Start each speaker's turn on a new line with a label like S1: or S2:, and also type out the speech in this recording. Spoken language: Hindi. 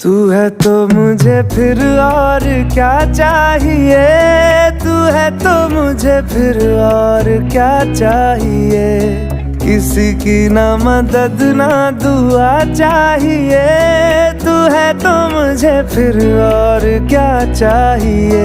S1: तू है तो मुझे फिर और क्या चाहिए, तू है तो मुझे फिर और क्या चाहिए। किसी की ना मदद ना दुआ चाहिए, तू है तो मुझे फिर और क्या चाहिए।